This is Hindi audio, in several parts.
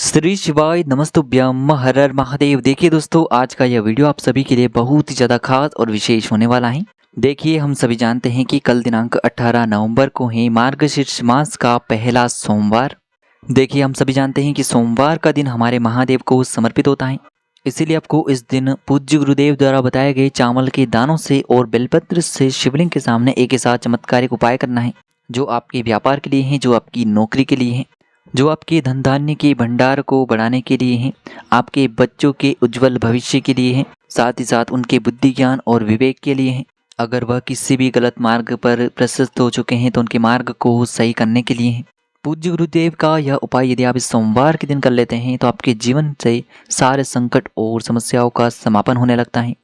श्री शिवाय नमस्तुभ्यम हर हर महादेव। देखिए दोस्तों, आज का यह वीडियो आप सभी के लिए बहुत ही ज़्यादा खास और विशेष होने वाला है। देखिए, हम सभी जानते हैं कि कल दिनांक 18 नवंबर को है मार्गशीर्ष मास का पहला सोमवार। देखिए, हम सभी जानते हैं कि सोमवार का दिन हमारे महादेव को समर्पित होता है। इसीलिए आपको इस दिन पूज्य गुरुदेव द्वारा बताए गए चावल के दानों से और बेलपत्र से शिवलिंग के सामने एक साथ चमत्कारिक उपाय करना है, जो आपके व्यापार के लिए है, जो आपकी नौकरी के लिए है, जो आपके धन धान्य के भंडार को बढ़ाने के लिए हैं, आपके बच्चों के उज्जवल भविष्य के लिए हैं, साथ ही साथ उनके बुद्धि ज्ञान और विवेक के लिए हैं। अगर वह किसी भी गलत मार्ग पर प्रशस्त हो चुके हैं तो उनके मार्ग को सही करने के लिए हैं। पूज्य गुरुदेव का यह उपाय यदि आप इस सोमवार के दिन कर लेते हैं तो आपके जीवन से सारे संकट और समस्याओं का समापन होने लगता है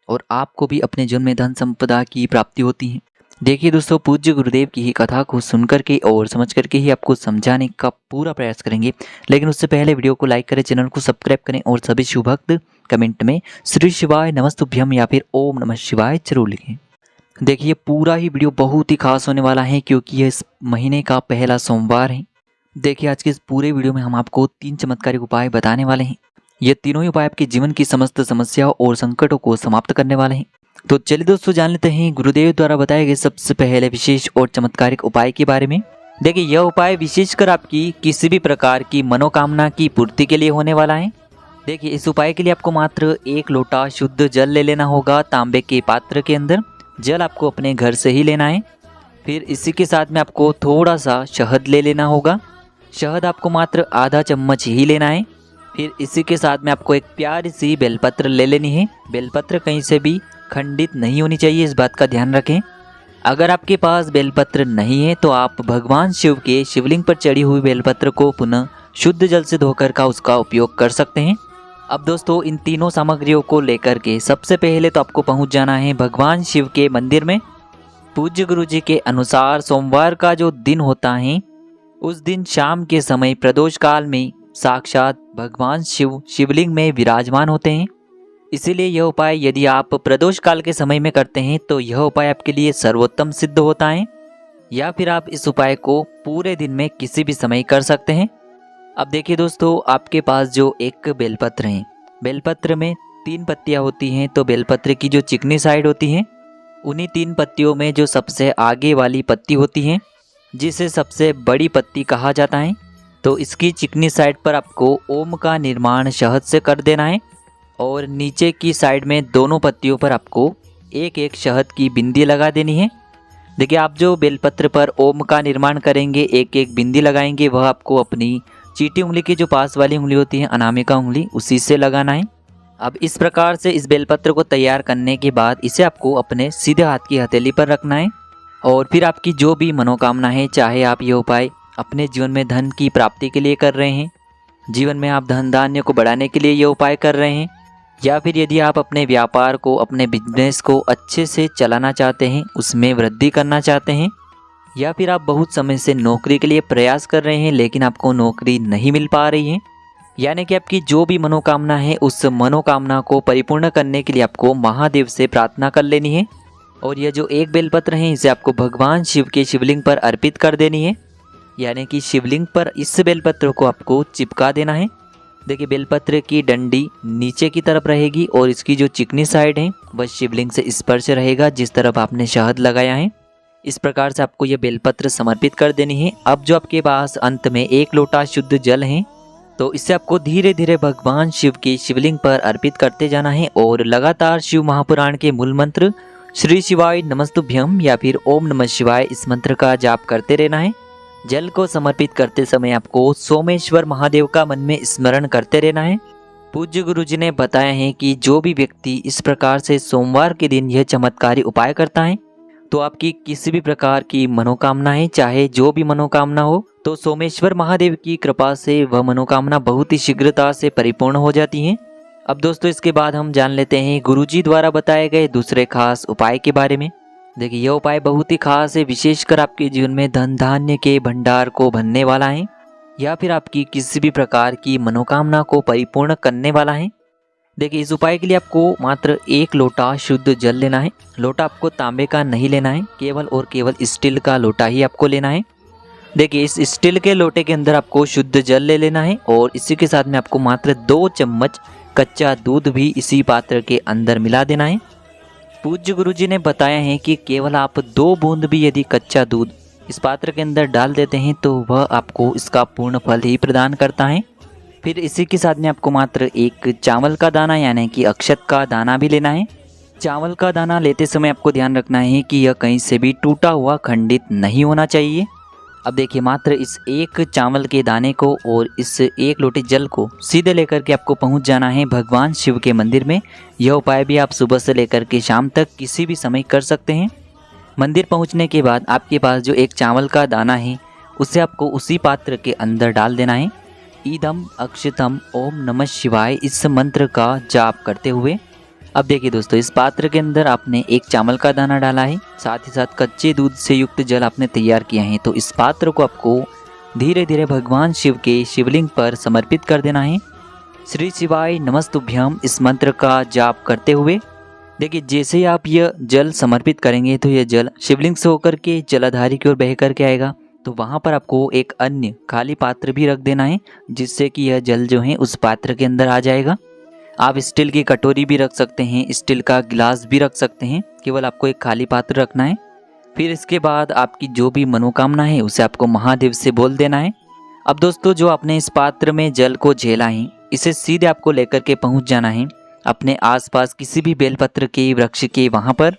और आपको भी अपने जीवन में धन संपदा की प्राप्ति होती है। देखिए दोस्तों, पूज्य गुरुदेव की ही कथा को सुनकर के और समझ करके ही आपको समझाने का पूरा प्रयास करेंगे। लेकिन उससे पहले वीडियो को लाइक करें, चैनल को सब्सक्राइब करें और सभी शुभ भक्त कमेंट में श्री शिवाय नमस्तुभ्यम या फिर ओम नमः शिवाय जरूर लिखें। देखिए, पूरा ही वीडियो बहुत ही खास होने वाला है क्योंकि यह इस महीने का पहला सोमवार है। देखिए, आज के इस पूरे वीडियो में हम आपको 3 चमत्कारिक उपाय बताने वाले हैं। ये तीनों ही उपाय आपके जीवन की समस्त समस्याओं और संकटों को समाप्त करने वाले हैं। तो चलिए दोस्तों, जान लेते हैं गुरुदेव द्वारा बताए गए सबसे पहले विशेष और चमत्कारिक उपाय के बारे में। देखिए, यह उपाय विशेषकर आपकी किसी भी प्रकार की मनोकामना की पूर्ति के लिए होने वाला है। देखिए, इस उपाय के लिए आपको मात्र 1 लोटा शुद्ध जल ले लेना होगा तांबे के पात्र के अंदर। जल आपको अपने घर से ही लेना है। फिर इसी के साथ में आपको थोड़ा सा शहद ले लेना होगा। शहद आपको मात्र आधा चम्मच ही लेना है। फिर इसी के साथ में आपको एक प्यारी सी बेलपत्र ले लेनी है। बेलपत्र कहीं से भी खंडित नहीं होनी चाहिए, इस बात का ध्यान रखें। अगर आपके पास बेलपत्र नहीं है तो आप भगवान शिव के शिवलिंग पर चढ़ी हुई बेलपत्र को पुनः शुद्ध जल से धोकर का उसका उपयोग कर सकते हैं। अब दोस्तों, इन तीनों सामग्रियों को लेकर के सबसे पहले तो आपको पहुंच जाना है भगवान शिव के मंदिर में। पूज्य गुरु जी के अनुसार सोमवार का जो दिन होता है उस दिन शाम के समय प्रदोष काल में साक्षात भगवान शिव शिवलिंग में विराजमान होते हैं। इसीलिए यह उपाय यदि आप प्रदोष काल के समय में करते हैं तो यह उपाय आपके लिए सर्वोत्तम सिद्ध होता है। या फिर आप इस उपाय को पूरे दिन में किसी भी समय कर सकते हैं। अब देखिए दोस्तों, आपके पास जो एक बेलपत्र है, बेलपत्र में 3 पत्तियां होती हैं। तो बेलपत्र की जो चिकनी साइड होती है, उन्हीं 3 पत्तियों में जो सबसे आगे वाली पत्ती होती है, जिसे सबसे बड़ी पत्ती कहा जाता है, तो इसकी चिकनी साइड पर आपको ओम का निर्माण शहद से कर देना है और नीचे की साइड में दोनों पत्तियों पर आपको एक एक शहद की बिंदी लगा देनी है। देखिए, आप जो बेलपत्र पर ओम का निर्माण करेंगे, एक एक बिंदी लगाएंगे, वह आपको अपनी चीटी उंगली की जो पास वाली उंगली होती है, अनामिका उंगली, उसी से लगाना है। अब इस प्रकार से इस बेलपत्र को तैयार करने के बाद इसे आपको अपने सीधे हाथ की हथेली पर रखना है और फिर आपकी जो भी मनोकामना है, चाहे आप ये उपाय अपने जीवन में धन की प्राप्ति के लिए कर रहे हैं, जीवन में आप धन धान्य को बढ़ाने के लिए ये उपाय कर रहे हैं, या फिर यदि आप अपने व्यापार को, अपने बिजनेस को अच्छे से चलाना चाहते हैं, उसमें वृद्धि करना चाहते हैं, या फिर आप बहुत समय से नौकरी के लिए प्रयास कर रहे हैं लेकिन आपको नौकरी नहीं मिल पा रही है, यानी कि आपकी जो भी मनोकामना है उस मनोकामना को परिपूर्ण करने के लिए आपको महादेव से प्रार्थना कर लेनी है। और यह जो एक बेलपत्र है इसे आपको भगवान शिव के शिवलिंग पर अर्पित कर देनी है, यानी कि शिवलिंग पर इस बेलपत्र को आपको चिपका देना है। देखिए, बेलपत्र की डंडी नीचे की तरफ रहेगी और इसकी जो चिकनी साइड है वह शिवलिंग से स्पर्श रहेगा जिस तरफ आपने शहद लगाया है। इस प्रकार से आपको यह बेलपत्र समर्पित कर देनी है। अब जो आपके पास अंत में 1 लोटा शुद्ध जल है, तो इसे आपको धीरे धीरे भगवान शिव के शिवलिंग पर अर्पित करते जाना है और लगातार शिव महापुराण के मूल मंत्र श्री शिवाय नमस्तुभ्यम या फिर ओम नमः शिवाय, इस मंत्र का जाप करते रहना है। जल को समर्पित करते समय आपको सोमेश्वर महादेव का मन में स्मरण करते रहना है। पूज्य गुरु जी ने बताया है कि जो भी व्यक्ति इस प्रकार से सोमवार के दिन यह चमत्कारी उपाय करता है तो आपकी किसी भी प्रकार की मनोकामना है, चाहे जो भी मनोकामना हो, तो सोमेश्वर महादेव की कृपा से वह मनोकामना बहुत ही शीघ्रता से परिपूर्ण हो जाती है। अब दोस्तों, इसके बाद हम जान लेते हैं गुरुजी द्वारा बताए गए दूसरे खास उपाय के बारे में। देखिए, यह उपाय बहुत ही खास है, विशेषकर आपके जीवन में धन धान्य के भंडार को भरने वाला है या फिर आपकी किसी भी प्रकार की मनोकामना को परिपूर्ण करने वाला है। देखिए, इस उपाय के लिए आपको मात्र 1 लोटा शुद्ध जल लेना है। लोटा आपको तांबे का नहीं लेना है, केवल और केवल स्टील का लोटा ही आपको लेना है। देखिए इस स्टील के लोटे के अंदर आपको शुद्ध जल ले लेना है और इसी के साथ में आपको मात्र 2 चम्मच कच्चा दूध भी इसी पात्र के अंदर मिला देना है। पूज्य गुरुजी ने बताया है कि केवल आप 2 बूंद भी यदि कच्चा दूध इस पात्र के अंदर डाल देते हैं तो वह आपको इसका पूर्ण फल ही प्रदान करता है। फिर इसी के साथ में आपको मात्र 1 चावल का दाना यानी कि अक्षत का दाना भी लेना है। चावल का दाना लेते समय आपको ध्यान रखना है कि यह कहीं से भी टूटा हुआ खंडित नहीं होना चाहिए। अब देखिए मात्र इस 1 चावल के दाने को और इस 1 लोटे जल को सीधे लेकर के आपको पहुंच जाना है भगवान शिव के मंदिर में। यह उपाय भी आप सुबह से लेकर के शाम तक किसी भी समय कर सकते हैं। मंदिर पहुंचने के बाद आपके पास जो 1 चावल का दाना है उसे आपको उसी पात्र के अंदर डाल देना है। ईदम अक्षतम ओम नमः शिवाय इस मंत्र का जाप करते हुए। अब देखिए दोस्तों इस पात्र के अंदर आपने 1 चावल का दाना डाला है, साथ ही साथ कच्चे दूध से युक्त जल आपने तैयार किया है। तो इस पात्र को आपको धीरे धीरे भगवान शिव के शिवलिंग पर समर्पित कर देना है। श्री शिवाय नमस्तुभ्यम इस मंत्र का जाप करते हुए। देखिए जैसे ही आप यह जल समर्पित करेंगे तो यह जल शिवलिंग से होकर के जलाधारी की ओर बह करके आएगा। तो वहाँ पर आपको एक अन्य खाली पात्र भी रख देना है जिससे कि यह जल जो है उस पात्र के अंदर आ जाएगा। आप स्टील की कटोरी भी रख सकते हैं, स्टील का गिलास भी रख सकते हैं, केवल आपको एक खाली पात्र रखना है। फिर इसके बाद आपकी जो भी मनोकामना है उसे आपको महादेव से बोल देना है। अब दोस्तों जो आपने इस पात्र में जल को झेला है इसे सीधे आपको लेकर के पहुंच जाना है अपने आसपास किसी भी बेलपत्र के वृक्ष के वहाँ पर।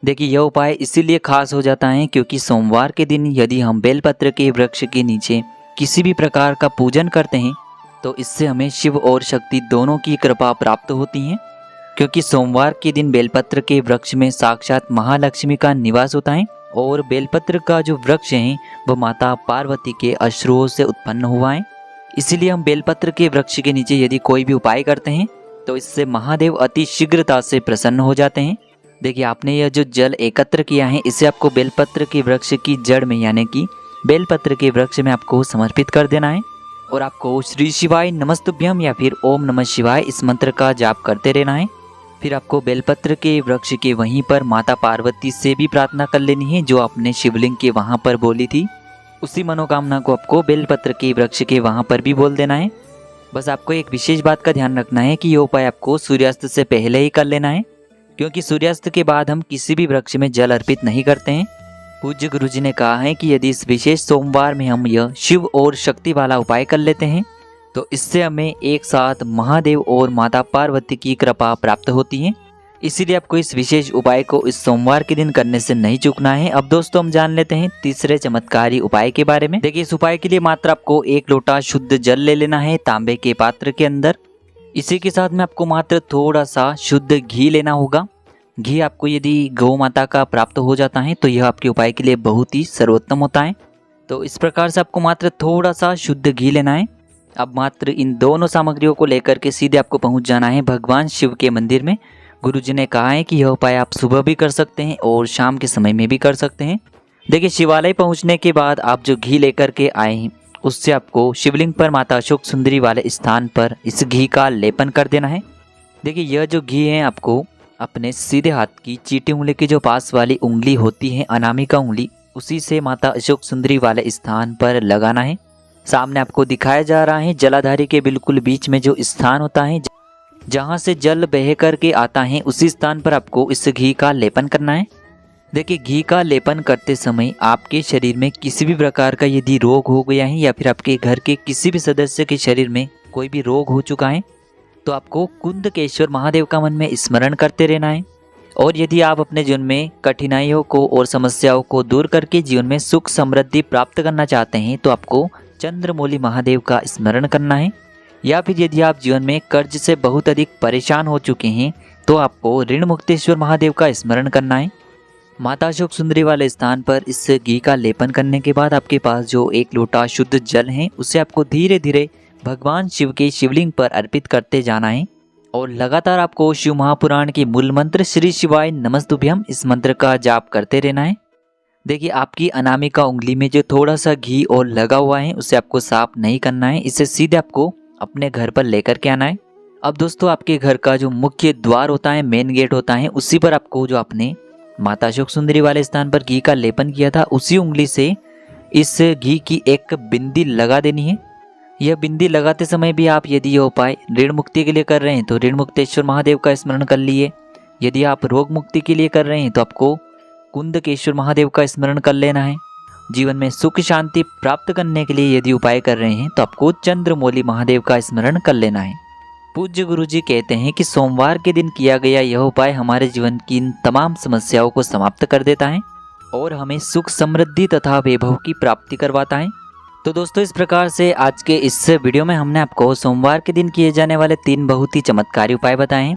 देखिए यह उपाय इसीलिए खास हो जाता है क्योंकि सोमवार के दिन यदि हम बेलपत्र के वृक्ष के नीचे किसी भी प्रकार का पूजन करते हैं तो इससे हमें शिव और शक्ति दोनों की कृपा प्राप्त होती है। क्योंकि सोमवार के दिन बेलपत्र के वृक्ष में साक्षात महालक्ष्मी का निवास होता है और बेलपत्र का जो वृक्ष है वह माता पार्वती के अश्रुओं से उत्पन्न हुआ है। इसीलिए हम बेलपत्र के वृक्ष के नीचे यदि कोई भी उपाय करते हैं तो इससे महादेव अति शीघ्रता से प्रसन्न हो जाते हैं। देखिए आपने यह जो जल एकत्र किया है इसे आपको बेलपत्र के वृक्ष की जड़ में यानी कि बेलपत्र के वृक्ष में आपको समर्पित कर देना है और आपको श्री शिवाय नमस्तुभ्यम या फिर ओम नमः शिवाय इस मंत्र का जाप करते रहना है। फिर आपको बेलपत्र के वृक्ष के वहीं पर माता पार्वती से भी प्रार्थना कर लेनी है जो आपने शिवलिंग के वहाँ पर बोली थी। उसी मनोकामना को आपको बेलपत्र के वृक्ष के वहाँ पर भी बोल देना है। बस आपको एक विशेष बात का ध्यान रखना है कि ये उपाय आपको सूर्यास्त से पहले ही कर लेना है क्योंकि सूर्यास्त के बाद हम किसी भी वृक्ष में जल अर्पित नहीं करते हैं। पूज्य गुरुजी ने कहा है कि यदि इस विशेष सोमवार में हम यह शिव और शक्ति वाला उपाय कर लेते हैं तो इससे हमें एक साथ महादेव और माता पार्वती की कृपा प्राप्त होती है। इसीलिए आपको इस विशेष उपाय को इस सोमवार के दिन करने से नहीं चूकना है। अब दोस्तों हम जान लेते हैं तीसरे चमत्कारी उपाय के बारे में। देखिए इस उपाय के लिए मात्र आपको 1 लोटा शुद्ध जल ले लेना है तांबे के पात्र के अंदर। इसी के साथ में आपको मात्र थोड़ा सा शुद्ध घी लेना होगा। घी आपको यदि गौ माता का प्राप्त हो जाता है तो यह आपके उपाय के लिए बहुत ही सर्वोत्तम होता है। तो इस प्रकार से आपको मात्र थोड़ा सा शुद्ध घी लेना है। अब मात्र इन दोनों सामग्रियों को लेकर के सीधे आपको पहुंच जाना है भगवान शिव के मंदिर में। गुरुजी ने कहा है कि यह उपाय आप सुबह भी कर सकते हैं और शाम के समय में भी कर सकते हैं। देखिए शिवालय पहुंचने के बाद आप जो घी लेकर के आए हैं उससे आपको शिवलिंग पर माता अशोक सुंदरी वाले स्थान पर इस घी का लेपन कर देना है। देखिए यह जो घी है आपको अपने सीधे हाथ की चीटी उंगली की जो पास वाली उंगली होती है अनामिका उंगली उसी से माता अशोक सुंदरी वाले स्थान पर लगाना है। सामने आपको दिखाया जा रहा है जलाधारी के बिल्कुल बीच में जो स्थान होता है जहाँ से जल बह करके आता है उसी स्थान पर आपको इस घी का लेपन करना है। देखिए घी का लेपन करते समय आपके शरीर में किसी भी प्रकार का यदि रोग हो गया है या फिर आपके घर के किसी भी सदस्य के शरीर में कोई भी रोग हो चुका है तो आपको कुंदकेश्वर महादेव का मन में स्मरण करते रहना है। और यदि आप अपने जीवन में कठिनाइयों को और समस्याओं को दूर करके जीवन में सुख समृद्धि प्राप्त करना चाहते हैं तो आपको चंद्रमौली महादेव का स्मरण करना है। या फिर यदि आप जीवन में कर्ज से बहुत अधिक परेशान हो चुके हैं तो आपको ऋण मुक्तेश्वर महादेव का स्मरण करना है। माता अशोक सुंदरी वाले स्थान पर इस घी का लेपन करने के बाद आपके पास जो 1 लोटा शुद्ध जल है उसे आपको धीरे धीरे भगवान शिव के शिवलिंग पर अर्पित करते जाना है और लगातार आपको शिव महापुराण के मूल मंत्र श्री शिवाय नमस्तुभ्यम इस मंत्र का जाप करते रहना है। देखिए आपकी अनामिका उंगली में जो थोड़ा सा घी और लगा हुआ है उसे आपको साफ नहीं करना है, इसे सीधे आपको अपने घर पर लेकर के आना है। अब दोस्तों आपके घर का जो मुख्य द्वार होता है, मेन गेट होता है, उसी पर आपको जो आपने माता अशोक सुंदरी वाले स्थान पर घी का लेपन किया था उसी उंगली से इस घी की एक बिंदी लगा देनी है। यह बिंदी लगाते समय भी आप यदि यह उपाय ऋण मुक्ति के लिए कर रहे हैं तो ऋण मुक्तेश्वर महादेव का स्मरण कर लिए। यदि आप रोग मुक्ति के लिए कर रहे हैं तो आपको कुंदकेश्वर महादेव का स्मरण कर लेना है। जीवन में सुख शांति प्राप्त करने के लिए यदि उपाय कर रहे हैं तो आपको चंद्रमौली महादेव का स्मरण कर लेना है। पूज्य गुरुजी कहते हैं कि सोमवार के दिन किया गया यह उपाय हमारे जीवन की इन तमाम समस्याओं को समाप्त कर देता है और हमें सुख समृद्धि तथा वैभव की प्राप्ति करवाता है। तो दोस्तों, इस प्रकार से आज के इस वीडियो में हमने आपको सोमवार के दिन किए जाने वाले 3 बहुत ही चमत्कारी उपाय बताए हैं।